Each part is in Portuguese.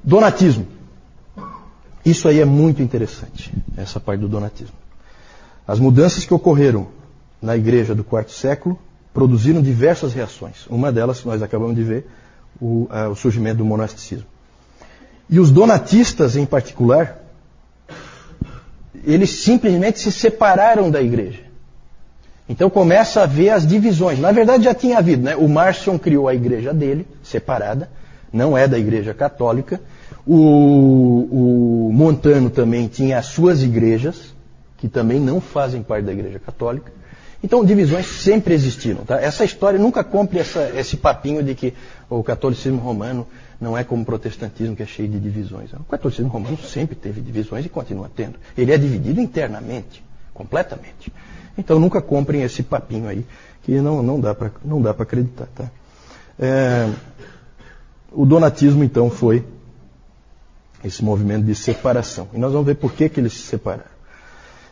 Donatismo. Isso aí é muito interessante, essa parte do donatismo. As mudanças que ocorreram na igreja do quarto século produziram diversas reações. Uma delas, nós acabamos de ver, o surgimento do monasticismo. E os donatistas, em particular, eles simplesmente se separaram da igreja. Então começa a haver as divisões. Na verdade já tinha havido, né? O Marcion criou a igreja dele, separada, não é da igreja católica. O Montano também tinha as suas igrejas, que também não fazem parte da igreja católica. Então divisões sempre existiram. Tá? Essa história, nunca compre esse papinho de que o catolicismo romano não é como o protestantismo, que é cheio de divisões. O catolicismo romano sempre teve divisões e continua tendo. Ele é dividido internamente, completamente. Então nunca comprem esse papinho aí, que não dá para acreditar. Tá? O donatismo, então, foi esse movimento de separação. E nós vamos ver por que eles se separaram.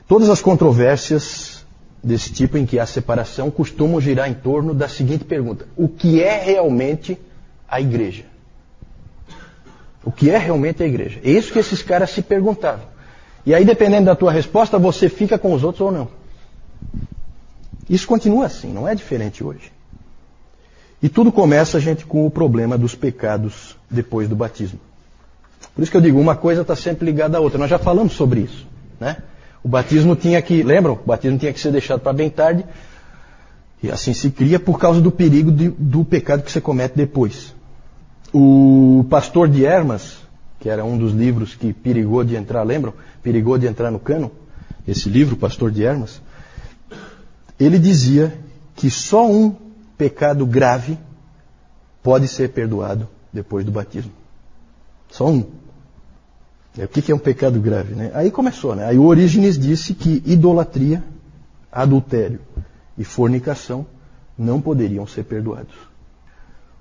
Todas as controvérsias desse tipo em que há separação costumam girar em torno da seguinte pergunta: o que é realmente a igreja? O que é realmente a igreja? É isso que esses caras se perguntavam. E aí, dependendo da tua resposta, você fica com os outros ou não. Isso continua assim, não é diferente hoje. E tudo começa, gente, com o problema dos pecados depois do batismo. Por isso que eu digo, uma coisa está sempre ligada à outra. Nós já falamos sobre isso, né? O batismo tinha que, lembram? O batismo tinha que ser deixado para bem tarde. E assim se cria por causa do perigo do pecado que você comete depois. O Pastor de Hermas, que era um dos livros que perigou de entrar, lembram? Perigou de entrar no cânon. Esse livro, Pastor de Hermas, ele dizia que só um pecado grave pode ser perdoado depois do batismo. Só um. O que é um pecado grave, né? Aí começou, né? Aí o Orígenes disse que idolatria, adultério e fornicação não poderiam ser perdoados.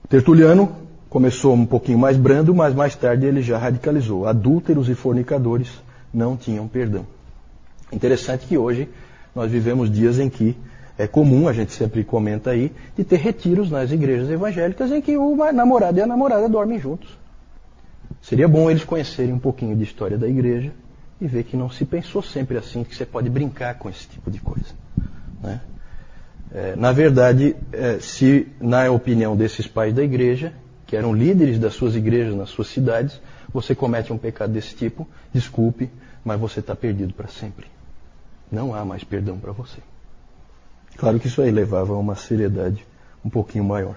O Tertuliano começou um pouquinho mais brando, mas mais tarde ele já radicalizou. Adúlteros e fornicadores não tinham perdão. Interessante que hoje nós vivemos dias em que é comum, a gente sempre comenta aí, de ter retiros nas igrejas evangélicas em que o namorado e a namorada dormem juntos. Seria bom eles conhecerem um pouquinho de história da igreja e ver que não se pensou sempre assim, que você pode brincar com esse tipo de coisa, né? Na verdade, se na opinião desses pais da igreja, que eram líderes das suas igrejas nas suas cidades, você comete um pecado desse tipo, desculpe, mas você está perdido para sempre. Não há mais perdão para você. Claro que isso aí levava a uma seriedade um pouquinho maior.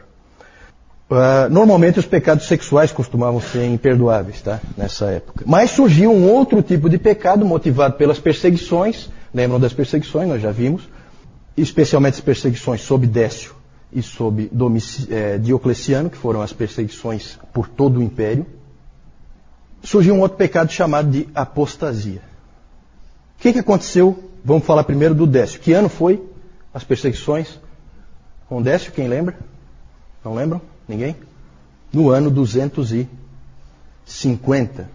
Normalmente os pecados sexuais costumavam ser imperdoáveis, tá? Nessa época. Mas surgiu um outro tipo de pecado motivado pelas perseguições. Lembram das perseguições? Nós já vimos. Especialmente as perseguições sob Décio e sob Diocleciano, que foram as perseguições por todo o império. Surgiu um outro pecado chamado de apostasia. O que aconteceu? Vamos falar primeiro do Décio. Que ano foi as perseguições com Décio? Quem lembra? Não lembram? Ninguém? No ano 250.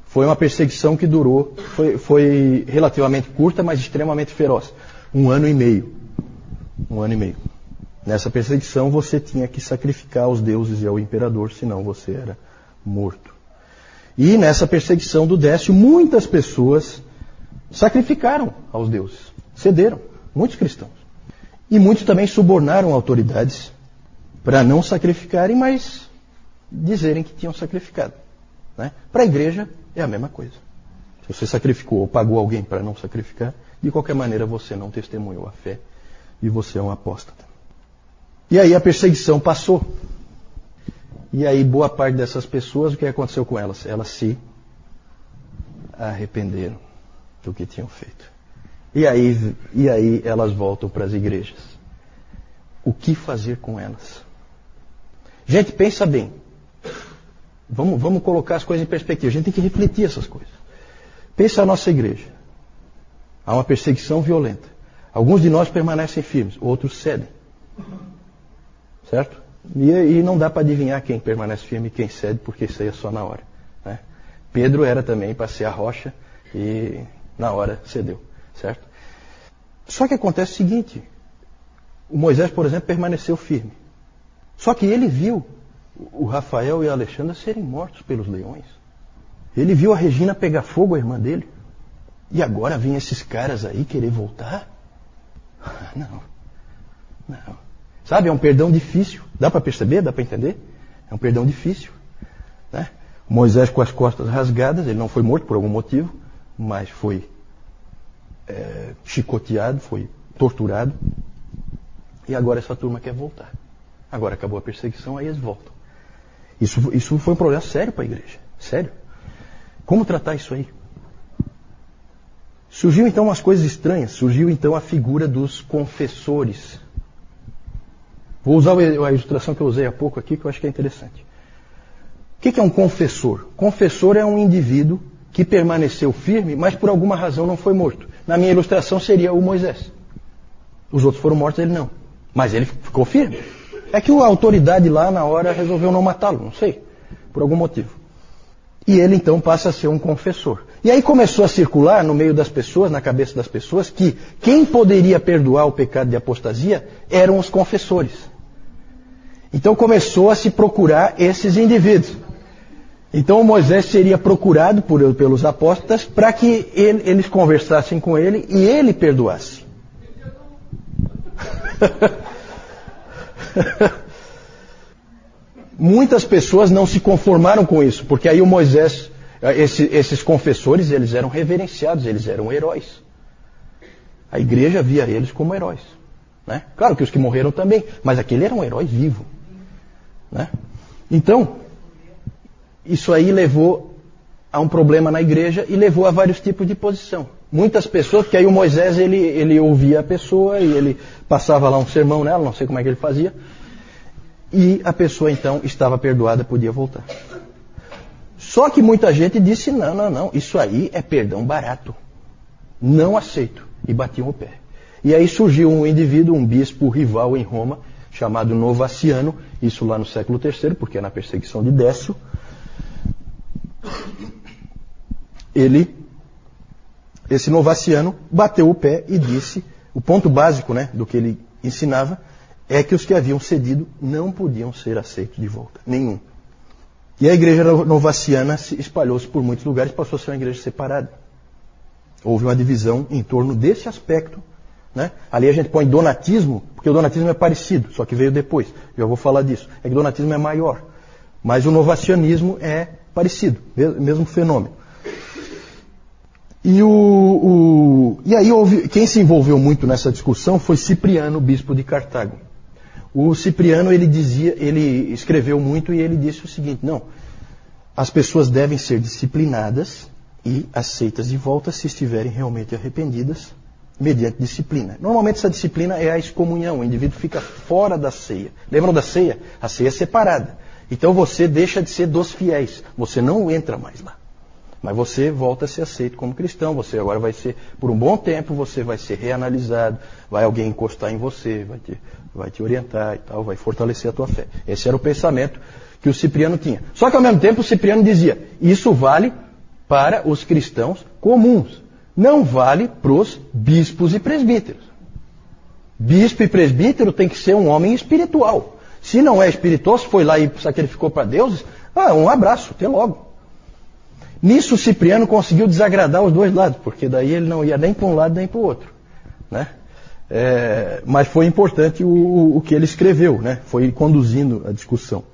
Foi uma perseguição que durou, foi relativamente curta, mas extremamente feroz. 1 ano e meio. 1 ano e meio. Nessa perseguição você tinha que sacrificar aos deuses e ao imperador, senão você era morto. E nessa perseguição do Décio, muitas pessoas sacrificaram aos deuses. Cederam. Muitos cristãos. E muitos também subornaram autoridades para não sacrificarem, mas dizerem que tinham sacrificado, né? Para a igreja é a mesma coisa. Se você sacrificou ou pagou alguém para não sacrificar, de qualquer maneira você não testemunhou a fé e você é um apóstata. E aí a perseguição passou. E aí boa parte dessas pessoas, o que aconteceu com elas? Elas se arrependeram do que tinham feito. E aí elas voltam para as igrejas. O que fazer com elas? Gente, pensa bem. Vamos colocar as coisas em perspectiva. A gente tem que refletir essas coisas. Pensa a nossa igreja. Há uma perseguição violenta. Alguns de nós permanecem firmes, outros cedem. Certo? E não dá para adivinhar quem permanece firme e quem cede, porque isso aí é só na hora, né? Pedro era também para ser a rocha e na hora cedeu. Certo? Só que acontece o seguinte. O Moisés, por exemplo, permaneceu firme. Só que ele viu o Rafael e a Alexandra serem mortos pelos leões. Ele viu a Regina pegar fogo, a irmã dele. E agora vem esses caras aí querer voltar? Não. Não. Sabe, é um perdão difícil. Dá para perceber? Dá para entender? É um perdão difícil. Né? Moisés com as costas rasgadas, ele não foi morto por algum motivo, mas foi chicoteado, foi torturado. E agora essa turma quer voltar. Agora acabou a perseguição, aí eles voltam. Isso foi um problema sério para a igreja. Sério. Como tratar isso aí? Surgiu então umas coisas estranhas. Surgiu então a figura dos confessores. Vou usar a ilustração que eu usei há pouco aqui, que eu acho que é interessante. O que é um confessor? Confessor é um indivíduo que permaneceu firme, mas por alguma razão não foi morto. Na minha ilustração seria o Moisés. Os outros foram mortos, ele não. Mas ele ficou firme. É que a autoridade lá na hora resolveu não matá-lo, não sei, por algum motivo. E ele então passa a ser um confessor. E aí começou a circular no meio das pessoas, na cabeça das pessoas, que quem poderia perdoar o pecado de apostasia eram os confessores. Então começou a se procurar esses indivíduos. Então Moisés seria procurado pelos apóstolos para que eles conversassem com ele e ele perdoasse. Muitas pessoas não se conformaram com isso, porque aí o Moisés, esses confessores, eles eram reverenciados, eles eram heróis. A igreja via eles como heróis. Né? Claro que os que morreram também, mas aquele era um herói vivo. Né? Então, isso aí levou a um problema na igreja e levou a vários tipos de posição. Muitas pessoas, porque aí o Moisés, ele ouvia a pessoa e ele passava lá um sermão nela, não sei como é que ele fazia, e a pessoa então estava perdoada, podia voltar. Só que muita gente disse, não, isso aí é perdão barato. Não aceito. E batiam o pé. E aí surgiu um indivíduo, um bispo rival em Roma, chamado Novaciano, isso lá no século III, porque é na perseguição de Décio. Esse Novaciano bateu o pé e disse, o ponto básico, né, do que ele ensinava, é que os que haviam cedido não podiam ser aceitos de volta. Nenhum. E a igreja novaciana se espalhou-se por muitos lugares, passou a ser uma igreja separada. Houve uma divisão em torno desse aspecto. Né? Ali a gente põe donatismo, porque o donatismo é parecido, só que veio depois. Eu vou falar disso. É que o donatismo é maior. Mas o novacianismo é parecido, mesmo fenômeno. E aí quem se envolveu muito nessa discussão foi Cipriano, bispo de Cartago. O Cipriano, ele escreveu muito e ele disse o seguinte, não, as pessoas devem ser disciplinadas e aceitas de volta se estiverem realmente arrependidas, mediante disciplina. Normalmente essa disciplina é a excomunhão, o indivíduo fica fora da ceia. Lembram da ceia? A ceia é separada. Então você deixa de ser dos fiéis, você não entra mais lá. Mas você volta a ser aceito como cristão, você agora vai ser, por um bom tempo, você vai ser reanalisado, vai alguém encostar em você, vai te orientar e tal, vai fortalecer a tua fé. Esse era o pensamento que o Cipriano tinha. Só que ao mesmo tempo o Cipriano dizia, isso vale para os cristãos comuns, não vale para os bispos e presbíteros. Bispo e presbítero tem que ser um homem espiritual. Se não é espiritual, se foi lá e sacrificou para deuses, um abraço, até logo. Nisso o Cipriano conseguiu desagradar os dois lados, porque daí ele não ia nem para um lado nem para o outro. Né? Mas foi importante o que ele escreveu, né? Foi conduzindo a discussão.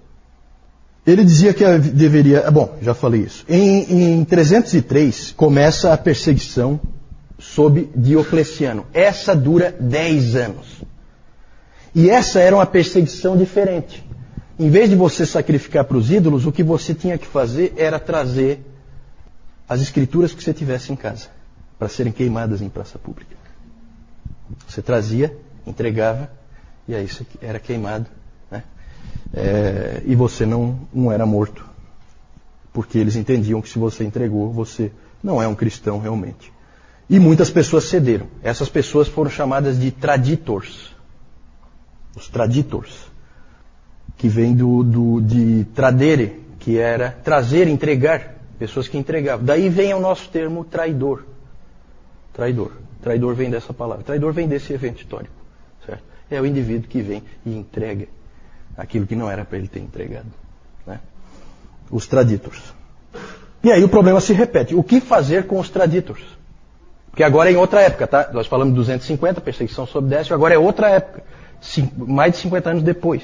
Ele dizia que deveria... Bom, já falei isso. Em 303 começa a perseguição sob Diocleciano. Essa dura 10 anos. E essa era uma perseguição diferente. Em vez de você sacrificar para os ídolos, o que você tinha que fazer era trazer as escrituras que você tivesse em casa, para serem queimadas em praça pública. Você trazia, entregava, e aí isso era queimado. Né? E você não era morto. Porque eles entendiam que se você entregou, você não é um cristão realmente. E muitas pessoas cederam. Essas pessoas foram chamadas de traditors. Os traditors. Que vem de tradere, que era trazer, entregar. Pessoas que entregavam. Daí vem o nosso termo traidor. Traidor. Traidor vem dessa palavra. Traidor vem desse evento histórico. Certo? É o indivíduo que vem e entrega aquilo que não era para ele ter entregado. Né? Os traditors. E aí o problema se repete. O que fazer com os traditores? Porque agora é em outra época, tá? Nós falamos de 250, perseguição sob Décio, agora é outra época. Mais de 50 anos depois.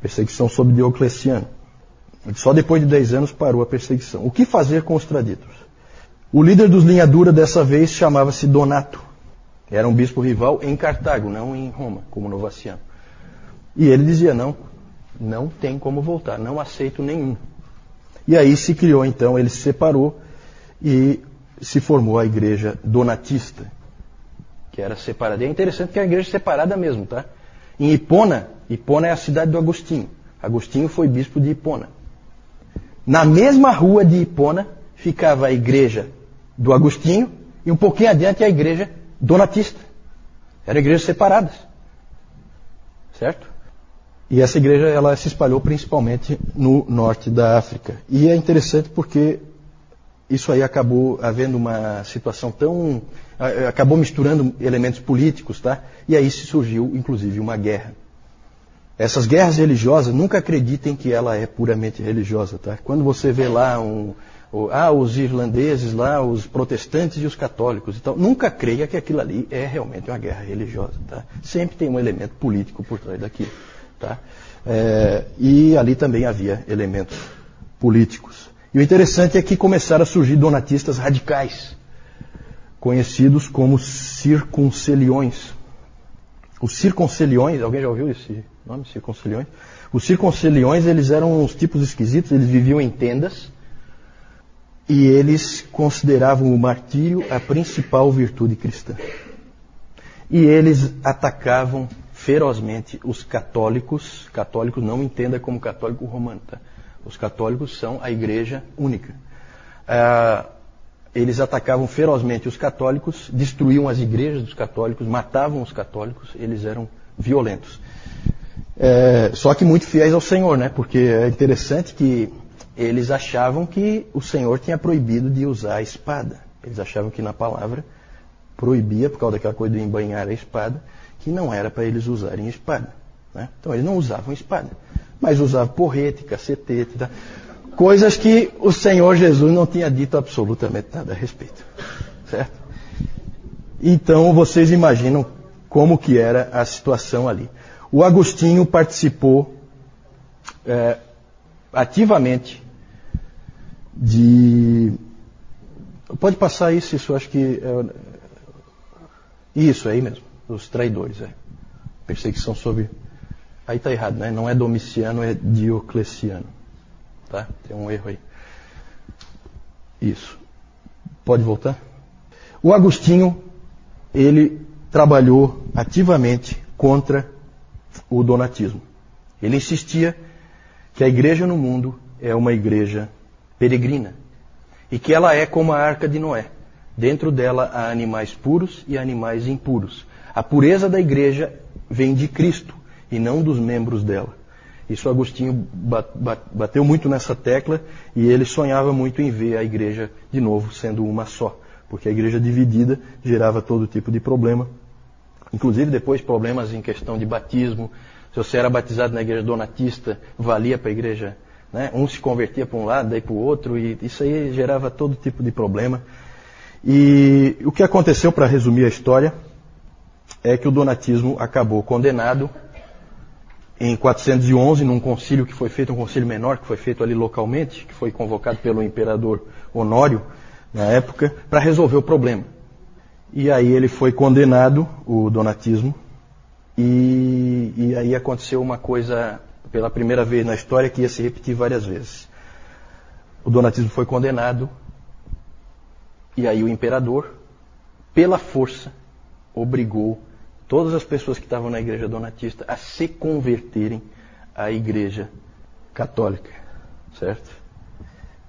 Perseguição sob Diocleciano. Só depois de 10 anos parou a perseguição. O que fazer com os traditores? O líder dos linha dura dessa vez chamava-se Donato. Era um bispo rival em Cartago, não em Roma, como Novaciano. E ele dizia, não tem como voltar, não aceito nenhum. E aí se criou então, ele se separou e se formou a igreja donatista, que era separada. E é interessante que é a igreja separada mesmo, tá? Em Hipona é a cidade do Agostinho. Agostinho foi bispo de Hipona. Na mesma rua de Hipona ficava a igreja do Agostinho e um pouquinho adiante a igreja donatista. Eram igrejas separadas. Certo? E essa igreja ela se espalhou principalmente no norte da África. E é interessante porque isso aí acabou havendo uma situação tão... acabou misturando elementos políticos, tá? E aí se surgiu, inclusive, uma guerra. Essas guerras religiosas, nunca acreditem que ela é puramente religiosa, tá? Quando você vê lá os irlandeses lá, os protestantes e os católicos e tal, nunca creia que aquilo ali é realmente uma guerra religiosa, tá? Sempre tem um elemento político por trás daquilo, tá? E ali também havia elementos políticos. E o interessante é que começaram a surgir donatistas radicais, conhecidos como circunceliões. Os circunceliões, alguém já ouviu esse nome, circunceliões? Os circunceliões, eles eram uns tipos esquisitos, eles viviam em tendas e eles consideravam o martírio a principal virtude cristã. E eles atacavam ferozmente os católicos. Católicos não entenda como católico romano, tá? Os católicos são a igreja única. Eles atacavam ferozmente os católicos, destruíam as igrejas dos católicos, matavam os católicos, eles eram violentos. Só que muito fiéis ao Senhor, né? Porque é interessante que eles achavam que o Senhor tinha proibido de usar a espada. Eles achavam que na palavra proibia, por causa daquela coisa de embainhar a espada, que não era para eles usarem espada, né? Então eles não usavam espada, mas usavam porrete, cacetete, tá? Coisas que o Senhor Jesus não tinha dito absolutamente nada a respeito, certo? Então vocês imaginam como que era a situação ali. O Agostinho participou ativamente de... Pode passar isso, eu acho que... Isso, aí mesmo, os traidores. Perseguição sobre... Aí está errado, né? Não é Domiciano, é Diocleciano. Tá? Tem um erro aí. Isso. Pode voltar? O Agostinho, ele trabalhou ativamente contra o donatismo. Ele insistia que a igreja no mundo é uma igreja peregrina e que ela é como a Arca de Noé. Dentro dela há animais puros e animais impuros. A pureza da igreja vem de Cristo e não dos membros dela. Isso Agostinho bateu muito nessa tecla e ele sonhava muito em ver a igreja de novo sendo uma só, porque a igreja dividida gerava todo tipo de problema, inclusive depois problemas em questão de batismo. Se você era batizado na igreja donatista, valia para a igreja, né? Um se convertia para um lado, daí para o outro, e isso aí gerava todo tipo de problema. E o que aconteceu, para resumir a história, é que o donatismo acabou condenado em 411, num concílio que foi feito, um concílio menor, que foi feito ali localmente, que foi convocado pelo imperador Honório, na época, para resolver o problema. E aí ele foi condenado, o donatismo, e aí aconteceu uma coisa, pela primeira vez na história, que ia se repetir várias vezes. O donatismo foi condenado, e aí o imperador, pela força, obrigou todas as pessoas que estavam na igreja donatista a se converterem à igreja católica, certo?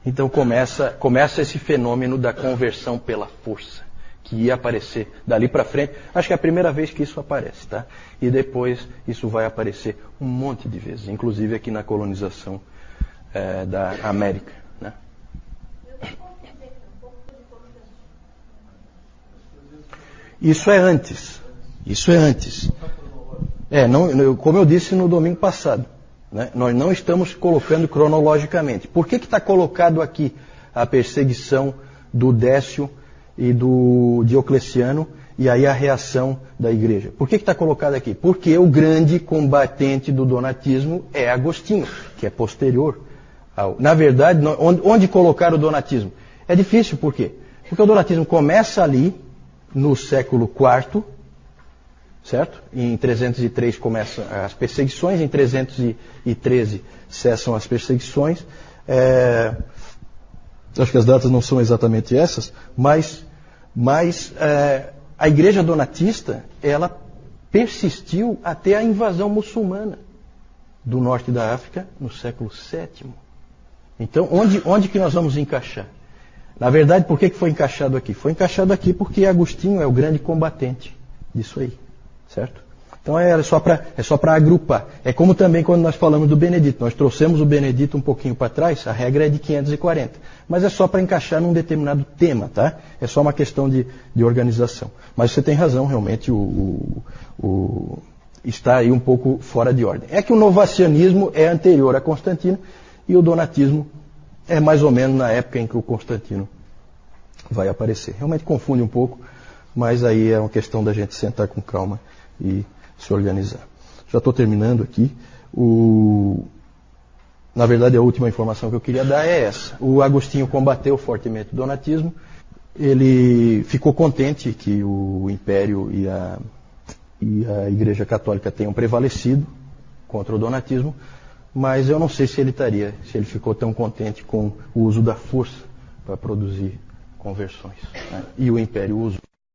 Então começa esse fenômeno da conversão pela força, que ia aparecer dali para frente. Acho que é a primeira vez que isso aparece, tá? E depois isso vai aparecer um monte de vezes, inclusive aqui na colonização da América, né? Isso é antes. Isso é antes. Como eu disse no domingo passado, né? Nós não estamos colocando cronologicamente. Por que está colocado aqui a perseguição do Décio e do Diocleciano, e aí a reação da igreja. Por que está colocado aqui? Porque o grande combatente do donatismo é Agostinho, que é posterior ao... Na verdade, onde colocar o donatismo? É difícil, por quê? Porque o donatismo começa ali, no século IV, certo? Em 303 começam as perseguições, em 313 cessam as perseguições. Acho que as datas não são exatamente essas, mas a igreja donatista, ela persistiu até a invasão muçulmana do norte da África no século VII. Então, onde que nós vamos encaixar? Na verdade, por que foi encaixado aqui? Foi encaixado aqui porque Agostinho é o grande combatente disso aí, certo? Então é só para agrupar. É como também quando nós falamos do Benedito. Nós trouxemos o Benedito um pouquinho para trás, a regra é de 540. Mas é só para encaixar num determinado tema, tá? É só uma questão de organização. Mas você tem razão, realmente está aí um pouco fora de ordem. É que o novacianismo é anterior a Constantino e o donatismo é mais ou menos na época em que o Constantino vai aparecer. Realmente confunde um pouco, mas aí é uma questão da gente sentar com calma e se organizar. Já estou terminando aqui. Na verdade, a última informação que eu queria dar é essa. O Agostinho combateu fortemente o donatismo. Ele ficou contente que o Império e a Igreja Católica tenham prevalecido contra o donatismo, mas eu não sei se ele ficou tão contente com o uso da força para produzir conversões, né? E o Império usou.